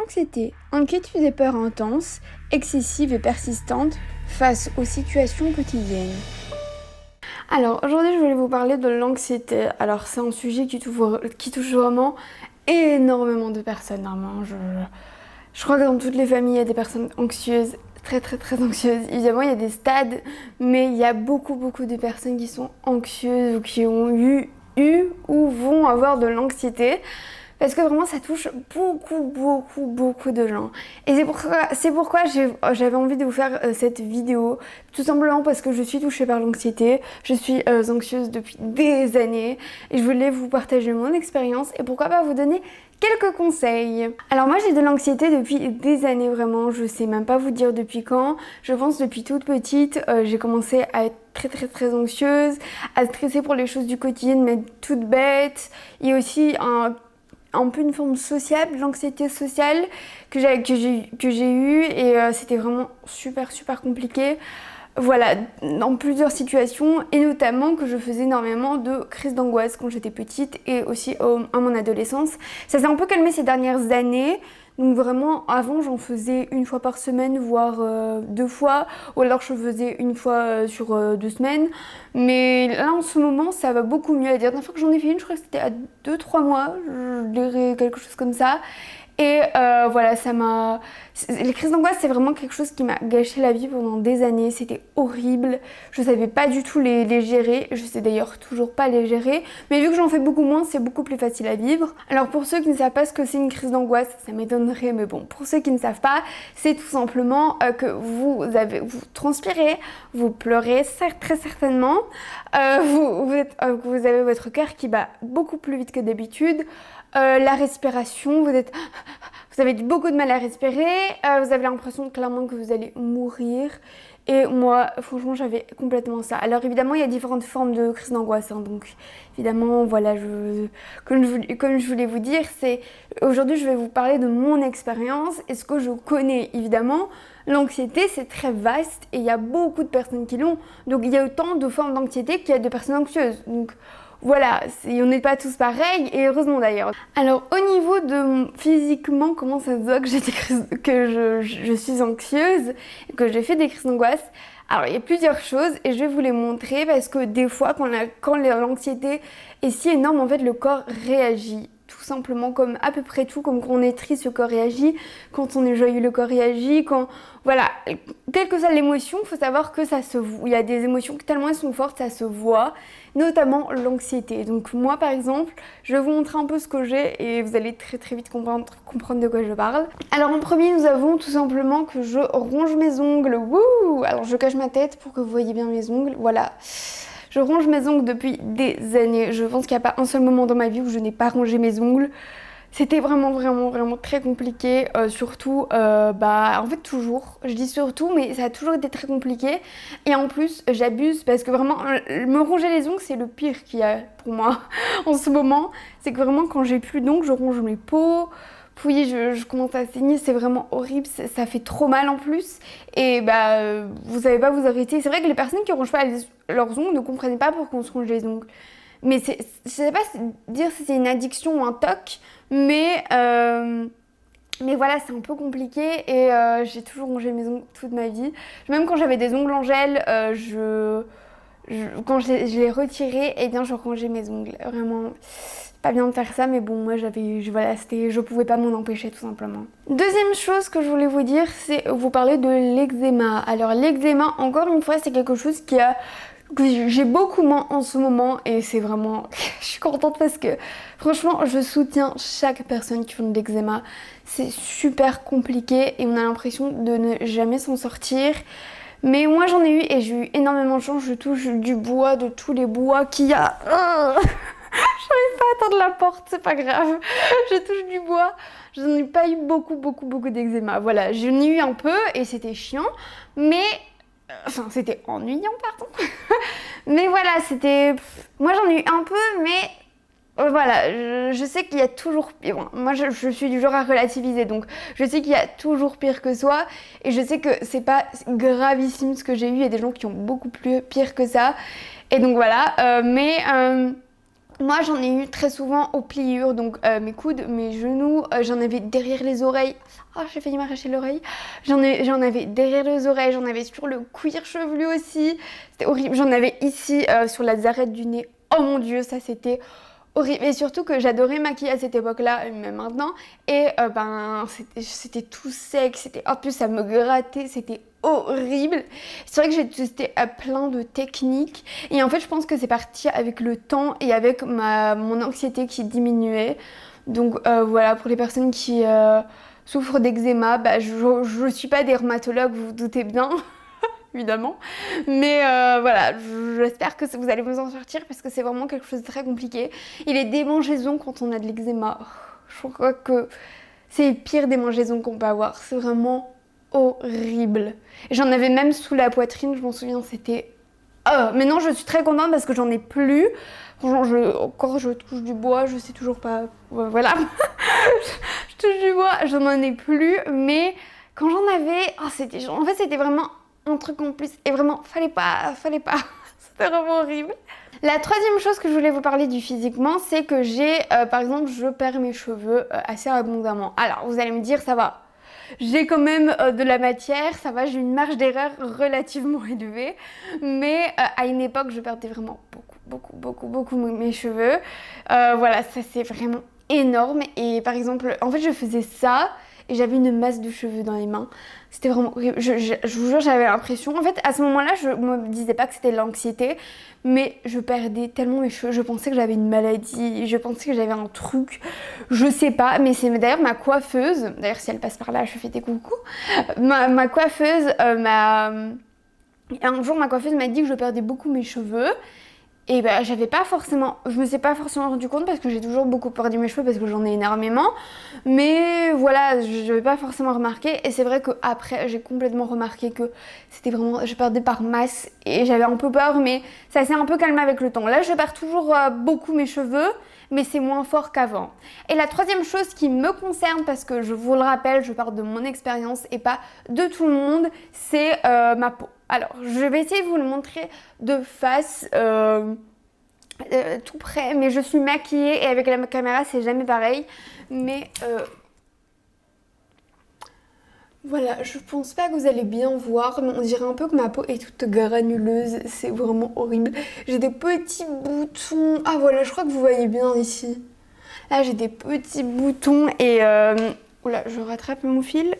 Anxiété, inquiétude et peur intense, excessive et persistante face aux situations quotidiennes. Alors aujourd'hui je voulais vous parler de l'anxiété. Alors c'est un sujet qui touche vraiment énormément de personnes. Vraiment. Je crois que dans toutes les familles il y a des personnes anxieuses, très anxieuses. Évidemment il y a des stades, mais il y a beaucoup de personnes qui sont anxieuses ou qui ont eu ou vont avoir de l'anxiété. Parce que vraiment ça touche beaucoup de gens. Et c'est pourquoi j'avais envie de vous faire cette vidéo. Tout simplement parce que je suis touchée par l'anxiété. Je suis anxieuse depuis des années. Et je voulais vous partager mon expérience et pourquoi pas vous donner quelques conseils. Alors moi j'ai de l'anxiété depuis des années vraiment. Je sais même pas vous dire depuis quand. Je pense depuis toute petite. J'ai commencé à être très anxieuse, à stresser pour les choses du quotidien, mais toutes bêtes. Il y a aussi un peu une forme sociable, l'anxiété sociale que j'ai eue et c'était vraiment super compliqué. Voilà, dans plusieurs situations et notamment que je faisais énormément de crises d'angoisse quand j'étais petite et aussi à mon adolescence. Ça s'est un peu calmé ces dernières années. Donc vraiment, avant, j'en faisais une fois par semaine, voire 2 fois. Ou alors, je faisais une fois sur 2 semaines. Mais là, en ce moment, ça va beaucoup mieux. La dernière fois que j'en ai fait une, je crois que c'était à 2-3 mois. Je dirais quelque chose comme ça. Et voilà, les crises d'angoisse, c'est vraiment quelque chose qui m'a gâché la vie pendant des années. C'était horrible. Je savais pas du tout les gérer. Je sais d'ailleurs toujours pas les gérer. Mais vu que j'en fais beaucoup moins, c'est beaucoup plus facile à vivre. Alors pour ceux qui ne savent pas ce que c'est une crise d'angoisse, ça m'étonnerait. Mais bon, pour ceux qui ne savent pas, c'est tout simplement que vous transpirez, vous pleurez très certainement. Vous avez votre cœur qui bat beaucoup plus vite que d'habitude. La respiration, vous avez beaucoup de mal à respirer, vous avez l'impression clairement que vous allez mourir. Et moi, franchement, j'avais complètement ça. Alors évidemment, il y a différentes formes de crise d'angoisse. Donc évidemment, voilà, comme je voulais vous dire, aujourd'hui, je vais vous parler de mon expérience et ce que je connais. Évidemment, l'anxiété, c'est très vaste et il y a beaucoup de personnes qui l'ont. Donc il y a autant de formes d'anxiété qu'il y a de personnes anxieuses. Donc voilà, on n'est pas tous pareils et heureusement d'ailleurs. Alors au niveau de physiquement, comment ça se voit que je suis anxieuse, que j'ai fait des crises d'angoisse. Alors il y a plusieurs choses et je vais vous les montrer parce que des fois quand l'anxiété est si énorme, en fait le corps réagit. Tout simplement comme à peu près tout, comme quand on est triste, le corps réagit, quand on est joyeux, le corps réagit, voilà, quelle que soit l'émotion, il faut savoir que ça se voit. Il y a des émotions qui tellement elles sont fortes, ça se voit, notamment l'anxiété. Donc moi par exemple, je vais vous montrer un peu ce que j'ai et vous allez très vite comprendre de quoi je parle. Alors en premier, nous avons tout simplement que je ronge mes ongles. Wouh! Alors je cache ma tête pour que vous voyez bien mes ongles, voilà. Je ronge mes ongles depuis des années. Je pense qu'il n'y a pas un seul moment dans ma vie où je n'ai pas rongé mes ongles. C'était vraiment très compliqué. Surtout, en fait toujours. Je dis surtout, mais ça a toujours été très compliqué. Et en plus, j'abuse parce que vraiment, me ronger les ongles, c'est le pire qu'il y a pour moi en ce moment. C'est que vraiment, quand j'ai plus d'ongles, je ronge mes peaux. Puis je commence à saigner, c'est vraiment horrible, ça fait trop mal en plus. Et vous savez pas vous arrêter. C'est vrai que les personnes qui rongent pas leurs ongles ne comprennent pas pourquoi on se ronge les ongles. Mais je sais pas dire si c'est une addiction ou un toc, mais voilà, c'est un peu compliqué et j'ai toujours rongé mes ongles toute ma vie. Même quand j'avais des ongles en gel, quand je les retirais, eh bien je rangeais mes ongles. Vraiment, pas bien de faire ça, mais bon, moi je pouvais pas m'en empêcher tout simplement. Deuxième chose que je voulais vous dire, c'est vous parler de l'eczéma. Alors l'eczéma, encore une fois, c'est quelque chose que j'ai beaucoup moins en ce moment et c'est vraiment, je suis contente parce que franchement je soutiens chaque personne qui fait de l'eczéma. C'est super compliqué et on a l'impression de ne jamais s'en sortir. Mais moi j'en ai eu et j'ai eu énormément de chance. Je touche du bois, de tous les bois qu'il y a. J'arrive pas à atteindre la porte, c'est pas grave. Je touche du bois. Je n'en ai pas eu beaucoup d'eczéma. Voilà, j'en ai eu un peu et c'était chiant. Mais c'était ennuyant, pardon. Mais voilà, moi j'en ai eu un peu, mais voilà, je sais qu'il y a toujours pire. Bon, moi je suis du genre à relativiser, donc je sais qu'il y a toujours pire que soi. Et je sais que c'est pas gravissime ce que j'ai eu. Il y a des gens qui ont beaucoup plus pire que ça. Et donc voilà, Moi, j'en ai eu très souvent aux pliures, donc mes coudes, mes genoux, j'en avais derrière les oreilles. Oh, j'ai failli m'arracher l'oreille. J'en avais derrière les oreilles, j'en avais sur le cuir chevelu aussi. C'était horrible. J'en avais ici, sur la zarette du nez. Oh mon Dieu, ça c'était horrible. Et surtout que j'adorais maquiller à cette époque-là, même maintenant. Et c'était tout sec. En plus, ça me grattait. C'était horrible. C'est vrai que j'ai testé plein de techniques. Et en fait, je pense que c'est parti avec le temps et avec mon anxiété qui diminuait. Donc voilà, pour les personnes qui souffrent d'eczéma, bah, je ne suis pas dermatologue, vous vous doutez bien. Évidemment. Mais voilà, j'espère que vous allez vous en sortir parce que c'est vraiment quelque chose de très compliqué. Et les démangeaisons quand on a de l'eczéma, je crois que c'est les pires démangeaisons qu'on peut avoir. C'est vraiment horrible. J'en avais même sous la poitrine, je m'en souviens, c'était... Maintenant, je suis très contente parce que j'en ai plus. Encore, je touche du bois, je sais toujours pas... Voilà. Je touche du bois, j'en ai plus. Mais quand j'en avais... en fait, c'était vraiment un truc en plus. Et vraiment, fallait pas. C'était vraiment horrible. La troisième chose que je voulais vous parler du physiquement, c'est que par exemple, je perds mes cheveux assez abondamment. Alors, vous allez me dire, ça va. J'ai quand même de la matière, ça va, j'ai une marge d'erreur relativement élevée. Mais à une époque, je perdais vraiment beaucoup mes cheveux. Voilà, ça c'est vraiment énorme. Et par exemple, en fait, je faisais ça et j'avais une masse de cheveux dans les mains. C'était vraiment horrible. Je vous jure, j'avais l'impression... En fait, à ce moment-là, je me disais pas que c'était de l'anxiété, mais je perdais tellement mes cheveux. Je pensais que j'avais une maladie, je pensais que j'avais un truc, je sais pas. Mais c'est d'ailleurs ma coiffeuse, d'ailleurs si elle passe par là, je fais des coucous. Ma coiffeuse un jour, ma coiffeuse m'a dit que je perdais beaucoup mes cheveux. Et ben, je me suis pas forcément rendu compte parce que j'ai toujours beaucoup perdu mes cheveux parce que j'en ai énormément. Mais voilà, je n'avais pas forcément remarqué. Et c'est vrai qu'après, j'ai complètement remarqué que c'était vraiment, je perdais par masse et j'avais un peu peur, mais ça s'est un peu calmé avec le temps. Là, je perds toujours beaucoup mes cheveux, mais c'est moins fort qu'avant. Et la troisième chose qui me concerne, parce que je vous le rappelle, je parle de mon expérience et pas de tout le monde, c'est ma peau. Alors, je vais essayer de vous le montrer de face, tout près, mais je suis maquillée et avec la caméra, c'est jamais pareil. Mais voilà, je pense pas que vous allez bien voir, mais on dirait un peu que ma peau est toute granuleuse, c'est vraiment horrible. J'ai des petits boutons, ah voilà, je crois que vous voyez bien ici. Là, j'ai des petits boutons et... Oula, je rattrape mon fil.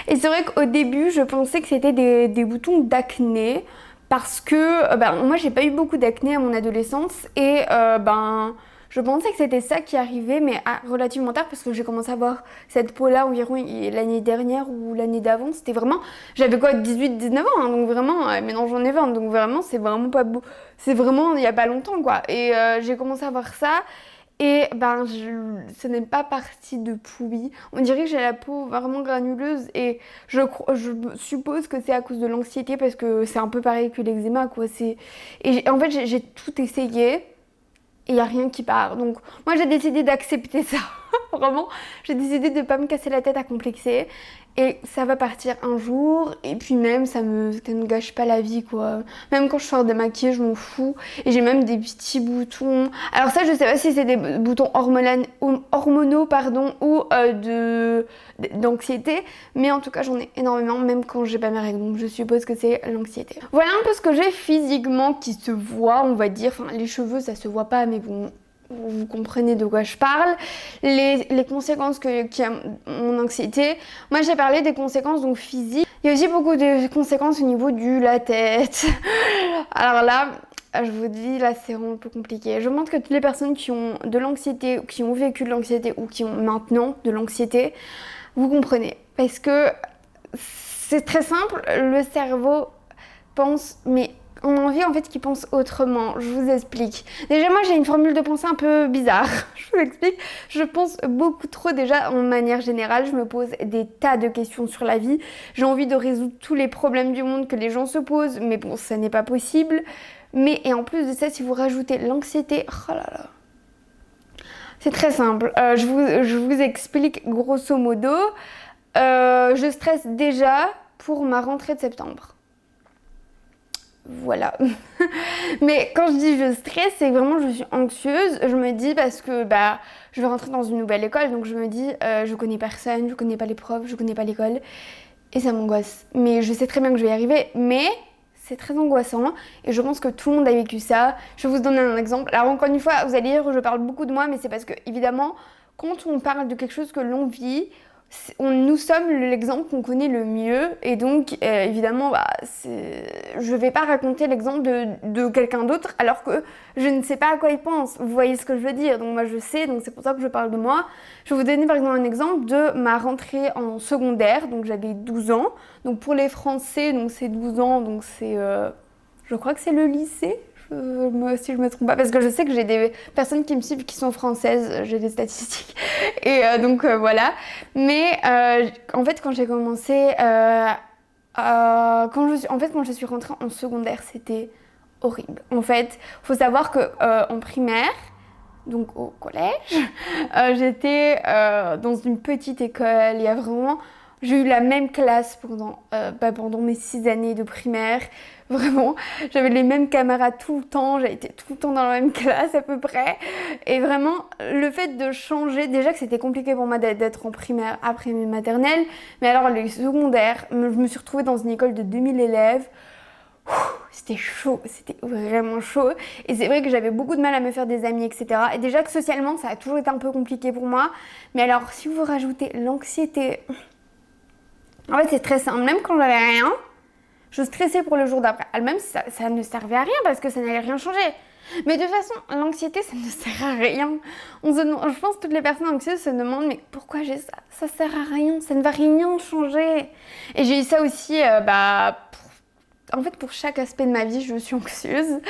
Et c'est vrai qu'au début, je pensais que c'était des boutons d'acné parce que moi, j'ai pas eu beaucoup d'acné à mon adolescence et je pensais que c'était ça qui arrivait, mais relativement tard parce que j'ai commencé à avoir cette peau-là environ l'année dernière ou l'année d'avant. C'était vraiment, j'avais quoi, 18-19 ans, hein, donc vraiment, maintenant j'en ai 20, donc vraiment, c'est vraiment pas beau. C'est vraiment il y a pas longtemps, quoi. Et j'ai commencé à voir ça. Et ce n'est pas parti de pouilly. On dirait que j'ai la peau vraiment granuleuse et je suppose que c'est à cause de l'anxiété parce que c'est un peu pareil que l'eczéma, quoi. En fait, j'ai tout essayé et il n'y a rien qui part. Donc moi, j'ai décidé d'accepter ça. Vraiment, j'ai décidé de ne pas me casser la tête à complexer. Et ça va partir un jour, et puis même, ça ne gâche pas la vie, quoi. Même quand je sors démaquillée, je m'en fous. Et j'ai même des petits boutons. Alors ça, je sais pas si c'est des boutons hormonaux, pardon, ou d'anxiété. Mais en tout cas, j'en ai énormément, même quand j'ai pas mes règles. Donc je suppose que c'est l'anxiété. Voilà un peu ce que j'ai physiquement qui se voit, on va dire. Enfin, les cheveux, ça se voit pas, mais bon... Vous comprenez de quoi je parle. Les conséquences qui a mon anxiété. Moi, j'ai parlé des conséquences donc physiques. Il y a aussi beaucoup de conséquences au niveau de la tête. Alors là, je vous dis, là, c'est vraiment un peu compliqué. Je montre que toutes les personnes qui ont de l'anxiété, qui ont vécu de l'anxiété ou qui ont maintenant de l'anxiété, vous comprenez. Parce que c'est très simple, le cerveau pense, mais... On a envie en fait qu'ils pensent autrement, je vous explique. Déjà moi j'ai une formule de pensée un peu bizarre, je vous l'explique. Je pense beaucoup trop déjà en manière générale, je me pose des tas de questions sur la vie. J'ai envie de résoudre tous les problèmes du monde que les gens se posent, mais bon ça n'est pas possible. Et en plus de ça, si vous rajoutez l'anxiété, oh là là. C'est très simple, je vous explique grosso modo. Je stresse déjà pour ma rentrée de septembre. voilà. Mais quand je dis je stresse, c'est que vraiment je suis anxieuse. Je me dis parce que bah je vais rentrer dans une nouvelle école, donc je me dis je connais personne, je connais pas les profs, je connais pas l'école et ça m'angoisse. Mais je sais très bien que je vais y arriver, mais c'est très angoissant et je pense que tout le monde a vécu ça. Je vais vous donner un exemple. Alors encore une fois, vous allez dire je parle beaucoup de moi, mais c'est parce que évidemment, quand on parle de quelque chose que l'on vit, nous sommes l'exemple qu'on connaît le mieux et donc évidemment bah, je vais pas raconter l'exemple de quelqu'un d'autre alors que je ne sais pas à quoi il pense, vous voyez ce que je veux dire, donc moi je sais, donc c'est pour ça que je parle de moi. Je vais vous donner par exemple un exemple de ma rentrée en secondaire, donc j'avais 12 ans, donc pour les Français donc c'est 12 ans, donc c'est je crois que c'est le lycée. Si je me trompe pas, parce que je sais que j'ai des personnes qui me suivent qui sont françaises, j'ai des statistiques, et donc voilà. Mais en fait, quand j'ai commencé, quand je suis rentrée en secondaire, c'était horrible. En fait, faut savoir que en primaire, donc au collège, j'étais dans une petite école. Il y a vraiment, j'ai eu la même classe pendant mes 6 années de primaire. Vraiment, j'avais les mêmes camarades tout le temps, j'ai été tout le temps dans la même classe à peu près. Et vraiment, le fait de changer, déjà que c'était compliqué pour moi d'être en primaire après mes maternelles, mais alors les secondaires, je me suis retrouvée dans une école de 2000 élèves. C'était chaud, c'était vraiment chaud. Et c'est vrai que j'avais beaucoup de mal à me faire des amis, etc. Et déjà que socialement, ça a toujours été un peu compliqué pour moi. Mais alors, si vous rajoutez l'anxiété, en fait, c'est très simple. Même quand j'avais rien, je stressais pour le jour d'après. Même si ça ne servait à rien parce que ça n'allait rien changer. Mais de toute façon, l'anxiété, ça ne sert à rien. Je pense que toutes les personnes anxieuses se demandent mais pourquoi j'ai ça? Ça sert à rien, ça ne va rien changer. Et j'ai eu ça aussi, en fait, pour chaque aspect de ma vie, je suis anxieuse.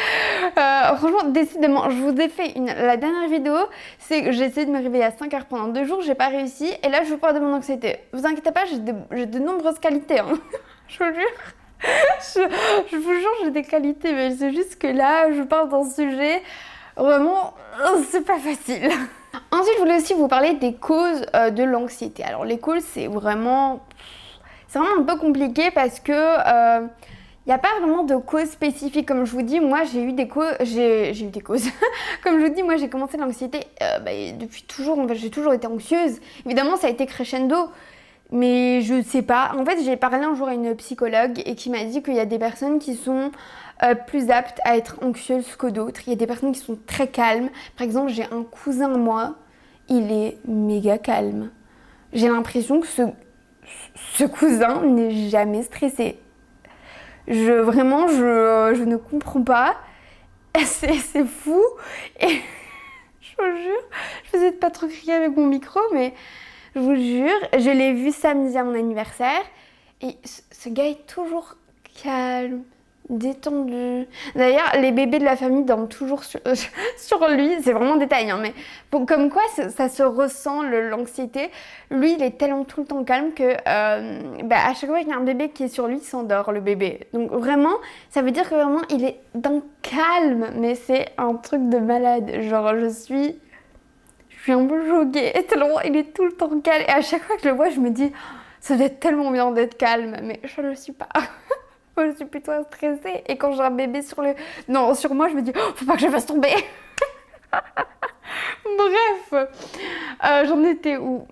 Franchement, décidément, je vous ai fait la dernière vidéo, c'est que j'ai essayé de me réveiller à 5 heures pendant 2 jours, j'ai pas réussi. Et là, je vous parle de mon anxiété. Vous inquiétez pas, j'ai de nombreuses qualités. Hein. Je vous jure. Je vous jure, j'ai des qualités, mais c'est juste que là, je parle d'un sujet, vraiment, c'est pas facile. Ensuite, je voulais aussi vous parler des causes de l'anxiété. Alors, les causes, c'est vraiment un peu compliqué parce que il n'y a pas vraiment de cause spécifique. Comme je vous dis, moi, j'ai eu des causes. Comme je vous dis, moi, j'ai commencé l'anxiété depuis toujours. En fait, j'ai toujours été anxieuse. Évidemment, ça a été crescendo. Mais je sais pas. En fait, j'ai parlé un jour à une psychologue et qui m'a dit qu'il y a des personnes qui sont plus aptes à être anxieuses que d'autres. Il y a des personnes qui sont très calmes. Par exemple, j'ai un cousin, moi, il est méga calme. J'ai l'impression que ce cousin n'est jamais stressé. Vraiment, je ne comprends pas. C'est fou. Et je vous jure, je faisais pas trop crier avec mon micro, mais je vous jure, je l'ai vu samedi à mon anniversaire. Et ce gars est toujours calme, détendu. D'ailleurs, les bébés de la famille dorment toujours sur lui. C'est vraiment un détail, hein, mais comme quoi ça se ressent, l'anxiété. Lui, il est tellement tout le temps calme que à chaque fois qu'il y a un bébé qui est sur lui, il s'endort, le bébé. Donc vraiment, ça veut dire que vraiment, il est d'un calme. Mais c'est un truc de malade. Genre, je suis un peu choquée. Tellement, il est tout le temps calme. Et à chaque fois que je le vois, je me dis, ça doit être tellement bien d'être calme. Mais je ne le suis pas. Je suis plutôt stressée. Et quand j'ai un bébé sur moi, je me dis, oh, faut pas que je fasse tomber. Bref, j'en étais où?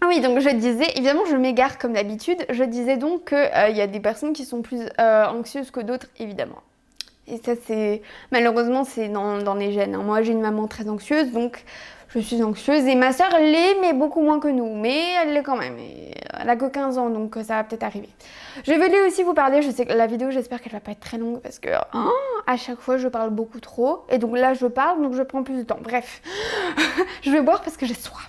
Ah oui, donc je disais, évidemment, je m'égare comme d'habitude. Je disais donc qu'il y a des personnes qui sont plus anxieuses que d'autres, évidemment. Et ça, malheureusement, c'est dans les gènes. Hein. Moi, j'ai une maman très anxieuse, donc je suis anxieuse. Et ma soeur l'est, mais beaucoup moins que nous. Mais elle l'est quand même. Et elle a que 15 ans, donc ça va peut-être arriver. Je vais aussi vous parler, je sais que la vidéo, j'espère qu'elle va pas être très longue, parce que à chaque fois, je parle beaucoup trop. Et donc là, je parle, donc je prends plus de temps. Bref, je vais boire parce que j'ai soif.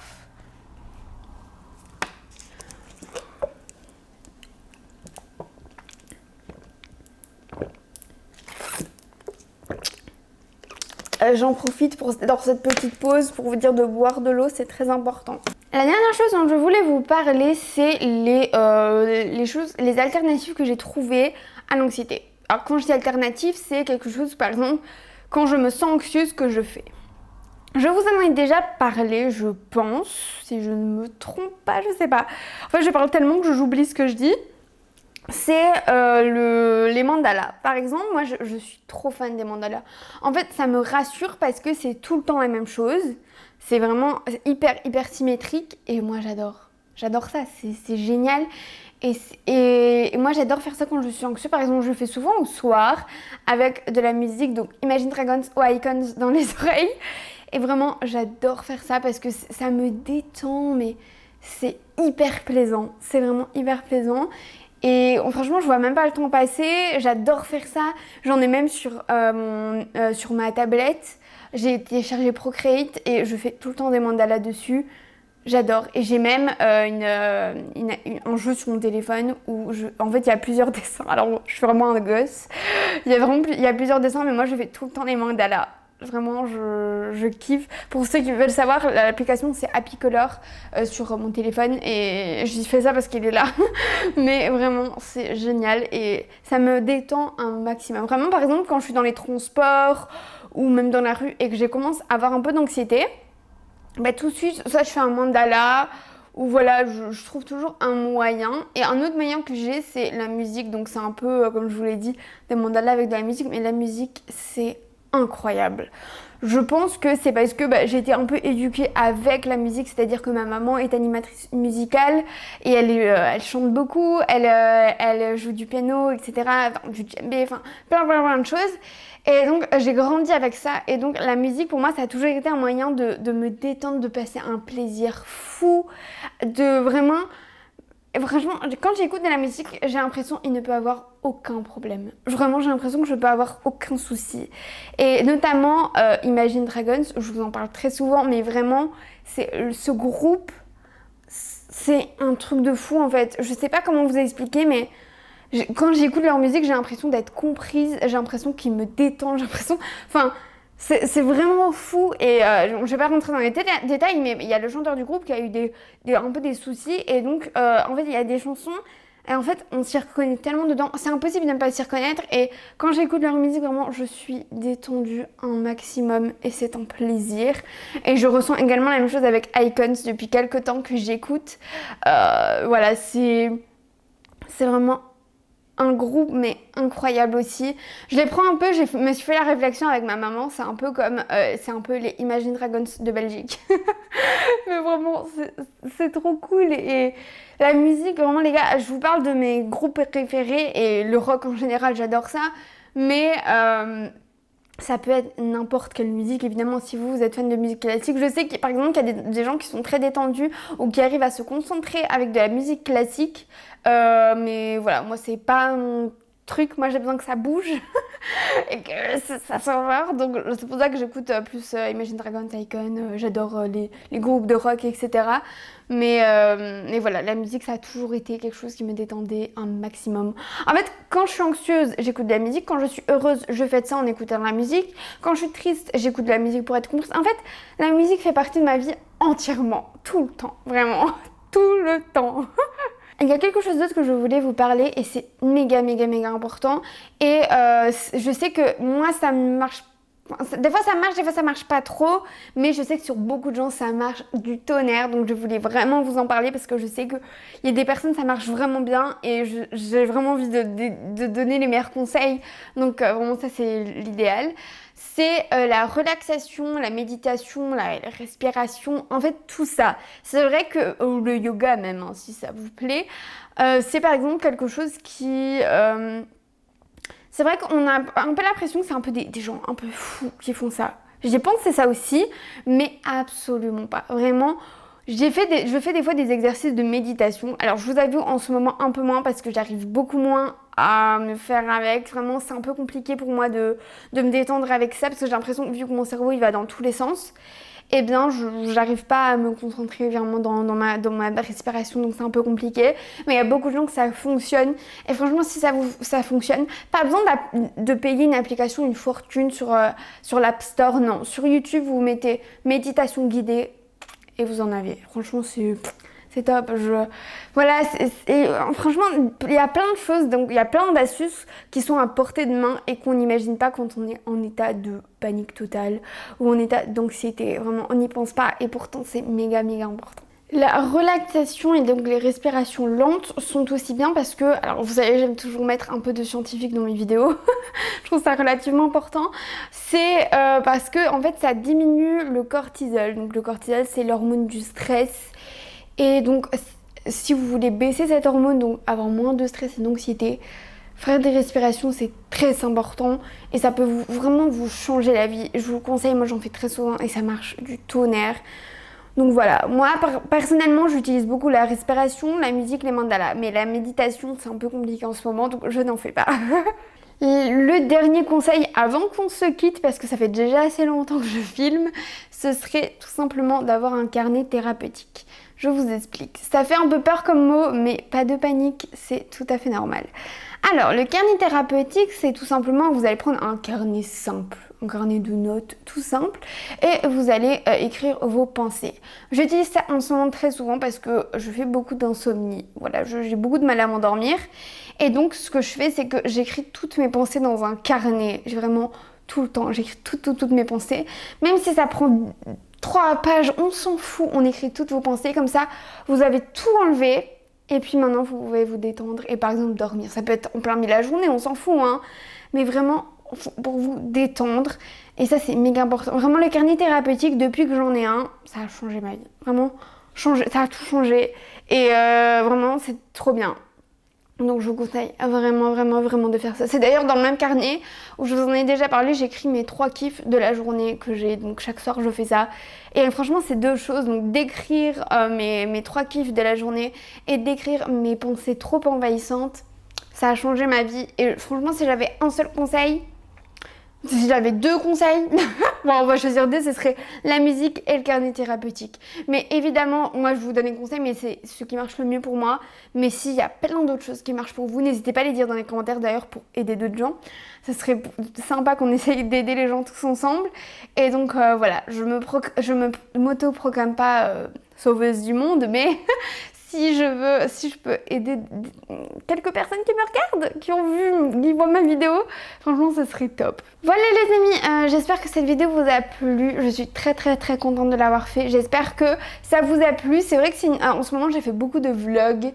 J'en profite dans cette petite pause pour vous dire de boire de l'eau, c'est très important. La dernière chose dont je voulais vous parler, c'est les alternatives que j'ai trouvées à l'anxiété. Alors quand je dis alternative, c'est quelque chose, par exemple, quand je me sens anxieuse, que je fais. Je vous en ai déjà parlé, je pense, si je ne me trompe pas, je sais pas. En fait, je parle tellement que j'oublie ce que je dis. c'est les mandalas. Par exemple, moi je suis trop fan des mandalas. En fait, ça me rassure parce que c'est tout le temps la même chose. C'est vraiment hyper symétrique et moi j'adore. J'adore ça, c'est génial. Et moi j'adore faire ça quand je suis anxieuse. Par exemple, je le fais souvent au soir avec de la musique, donc Imagine Dragons ou Icons dans les oreilles. Et vraiment, j'adore faire ça parce que ça me détend, mais c'est hyper plaisant. C'est vraiment hyper plaisant. Et franchement, je vois même pas le temps passer. J'adore faire ça. J'en ai même sur ma tablette. J'ai téléchargé Procreate et je fais tout le temps des mandalas dessus. J'adore. Et j'ai même un jeu sur mon téléphone où en fait il y a plusieurs dessins. Alors je suis vraiment un gosse. Il y a plusieurs dessins, mais moi je fais tout le temps des mandalas. Vraiment, je kiffe. Pour ceux qui veulent savoir, l'application c'est Happy Color sur mon téléphone et j'y fais ça parce qu'il est là. Mais vraiment, c'est génial et ça me détend un maximum. Vraiment, par exemple, quand je suis dans les transports ou même dans la rue et que je commence à avoir un peu d'anxiété, bah, tout de suite, soit je fais un mandala ou voilà, je trouve toujours un moyen. Et un autre moyen que j'ai, c'est la musique. Donc c'est un peu, comme je vous l'ai dit, des mandalas avec de la musique. Mais la musique, c'est incroyable. Je pense que c'est parce que j'ai été un peu éduquée avec la musique, c'est-à-dire que ma maman est animatrice musicale et elle chante beaucoup, elle joue du piano, etc., enfin, du djembé, enfin plein de choses. Et donc j'ai grandi avec ça et donc la musique pour moi ça a toujours été un moyen de me détendre, de passer un plaisir fou, de vraiment... Et franchement, quand j'écoute de la musique, j'ai l'impression qu'il ne peut avoir aucun problème. Vraiment, j'ai l'impression que je peux avoir aucun souci. Et notamment Imagine Dragons, je vous en parle très souvent, mais vraiment, ce groupe, c'est un truc de fou en fait. Je sais pas comment vous expliquer, mais quand j'écoute leur musique, j'ai l'impression d'être comprise, j'ai l'impression qu'ils me détendent, j'ai l'impression... Enfin, c'est vraiment fou et je ne vais pas rentrer dans les détails, mais il y a le chanteur du groupe qui a eu un peu des soucis et donc en fait il y a des chansons et en fait on s'y reconnaît tellement dedans, c'est impossible de ne pas s'y reconnaître et quand j'écoute leur musique vraiment je suis détendue un maximum et c'est un plaisir et je ressens également la même chose avec Icons depuis quelques temps que j'écoute. Voilà, c'est vraiment un groupe mais incroyable aussi. Je les prends un peu, me suis fait la réflexion avec ma maman, c'est un peu comme, c'est un peu les Imagine Dragons de Belgique. Mais vraiment, c'est trop cool et la musique, vraiment les gars, je vous parle de mes groupes préférés et le rock en général, j'adore ça. Mais ça peut être n'importe quelle musique, évidemment, si vous êtes fan de musique classique. Je sais que, par exemple, qu'il y a des gens qui sont très détendus ou qui arrivent à se concentrer avec de la musique classique. Mais voilà, moi, c'est pas mon truc. Moi, j'ai besoin que ça bouge et que ça s'envole. Donc, c'est pour ça que j'écoute plus Imagine Dragons, Icon. J'adore les groupes de rock, etc. Mais voilà, la musique, ça a toujours été quelque chose qui me détendait un maximum. En fait, quand je suis anxieuse, j'écoute de la musique. Quand je suis heureuse, je fais de ça en écoutant de la musique. Quand je suis triste, j'écoute de la musique pour être comprise. En fait, la musique fait partie de ma vie entièrement, tout le temps, vraiment, tout le temps. Il y a quelque chose d'autre que je voulais vous parler et c'est méga important. Et je sais que moi, ça marche. Des fois ça marche, des fois ça marche pas trop, mais je sais que sur beaucoup de gens ça marche du tonnerre, donc je voulais vraiment vous en parler parce que je sais qu'il y a des personnes ça marche vraiment bien et j'ai vraiment envie de donner les meilleurs conseils, donc vraiment ça c'est l'idéal. C'est la relaxation, la méditation, la respiration, en fait tout ça. C'est vrai que le yoga même, hein, si ça vous plaît, c'est par exemple quelque chose qui... c'est vrai qu'on a un peu l'impression que c'est un peu des gens un peu fous qui font ça. J'ai pensé ça aussi, mais absolument pas. Vraiment, je fais des fois des exercices de méditation. Alors, je vous avoue, en ce moment, un peu moins parce que j'arrive beaucoup moins à me faire avec. Vraiment, c'est un peu compliqué pour moi de me détendre avec ça parce que j'ai l'impression que vu que mon cerveau, il va dans tous les sens, eh bien, je n'arrive pas à me concentrer vraiment dans ma respiration, donc c'est un peu compliqué. Mais il y a beaucoup de gens que ça fonctionne. Et franchement, si ça fonctionne, pas besoin de payer une application, une fortune sur l'App Store, non. Sur YouTube, vous mettez méditation guidée et vous en avez. Franchement, c'est top. Voilà, franchement, il y a plein de choses, donc il y a plein d'astuces qui sont à portée de main et qu'on n'imagine pas quand on est en état de panique totale ou en état d'anxiété. Vraiment, on n'y pense pas et pourtant c'est méga important. La relaxation et donc les respirations lentes sont aussi bien parce que, alors vous savez, j'aime toujours mettre un peu de scientifique dans mes vidéos, je trouve ça relativement important, c'est parce que en fait ça diminue le cortisol. Donc le cortisol c'est l'hormone du stress et donc si vous voulez baisser cette hormone, donc avoir moins de stress et d'anxiété, faire des respirations c'est très important et ça peut vraiment vous changer la vie. Je vous le conseille, moi j'en fais très souvent et ça marche du tonnerre. Donc voilà, moi personnellement j'utilise beaucoup la respiration, la musique, les mandalas, mais la méditation c'est un peu compliqué en ce moment donc je n'en fais pas. Le dernier conseil avant qu'on se quitte, parce que ça fait déjà assez longtemps que je filme, ce serait tout simplement d'avoir un carnet thérapeutique. Je vous explique. Ça fait un peu peur comme mot, mais pas de panique, c'est tout à fait normal. Alors, le carnet thérapeutique, c'est tout simplement, vous allez prendre un carnet simple, un carnet de notes tout simple, et vous allez écrire vos pensées. J'utilise ça en ce moment très souvent parce que je fais beaucoup d'insomnie. Voilà, j'ai beaucoup de mal à m'endormir. Et donc, ce que je fais, c'est que j'écris toutes mes pensées dans un carnet. J'ai vraiment tout le temps, j'écris toutes mes pensées. Même si ça prend 3 pages, on s'en fout, on écrit toutes vos pensées. Comme ça, vous avez tout enlevé. Et puis maintenant, vous pouvez vous détendre et par exemple dormir. Ça peut être en plein milieu de la journée, on s'en fout, hein. Mais vraiment, pour vous détendre. Et ça, c'est méga important. Vraiment, le carnet thérapeutique, depuis que j'en ai un, ça a changé ma vie. Vraiment, changé, ça a tout changé. Et vraiment, c'est trop bien. Donc je vous conseille vraiment de faire ça. C'est d'ailleurs dans le même carnet où je vous en ai déjà parlé, j'écris mes 3 kiffs de la journée que j'ai. Donc chaque soir je fais ça. Et franchement c'est 2 choses, donc d'écrire mes 3 kiffs de la journée et d'écrire mes pensées trop envahissantes. Ça a changé ma vie. Et franchement si j'avais un seul conseil, si j'avais 2 conseils, bon, on va choisir 2, ce serait la musique et le carnet thérapeutique. Mais évidemment, moi je vous donne des conseils, mais c'est ce qui marche le mieux pour moi. Mais s'il y a plein d'autres choses qui marchent pour vous, n'hésitez pas à les dire dans les commentaires d'ailleurs pour aider d'autres gens. Ça serait sympa qu'on essaye d'aider les gens tous ensemble. Et donc voilà, je m'auto-proclame pas sauveuse du monde, mais si je peux aider quelques personnes qui me regardent, qui voient ma vidéo, franchement, ce serait top. Voilà les amis, j'espère que cette vidéo vous a plu. Je suis très contente de l'avoir fait. J'espère que ça vous a plu. C'est vrai que en ce moment, j'ai fait beaucoup de vlogs,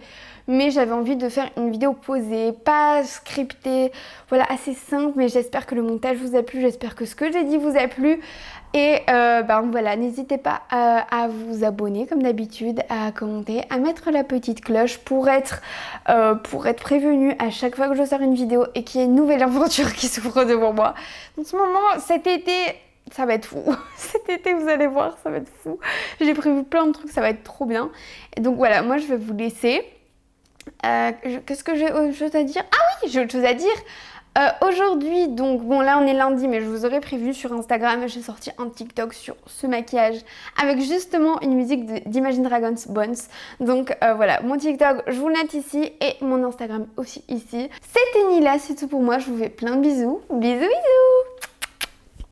mais j'avais envie de faire une vidéo posée, pas scriptée, voilà, assez simple. Mais j'espère que le montage vous a plu. J'espère que ce que j'ai dit vous a plu. Et voilà, n'hésitez pas à vous abonner comme d'habitude, à commenter, à mettre la petite cloche pour être prévenu à chaque fois que je sors une vidéo et qu'il y ait une nouvelle aventure qui s'ouvre devant moi. En ce moment, cet été, ça va être fou. Cet été, vous allez voir, ça va être fou. J'ai prévu plein de trucs, ça va être trop bien. Et donc voilà, moi je vais vous laisser. Qu'est-ce que j'ai autre chose à dire? Ah oui, j'ai autre chose à dire. Aujourd'hui, donc bon là on est lundi, mais je vous aurais prévu sur Instagram, j'ai sorti un TikTok sur ce maquillage avec justement une musique d'Imagine Dragons Bones. Donc voilà, mon TikTok je vous le note ici et mon Instagram aussi ici. C'était Nila, c'est tout pour moi, je vous fais plein de bisous, bisous bisous.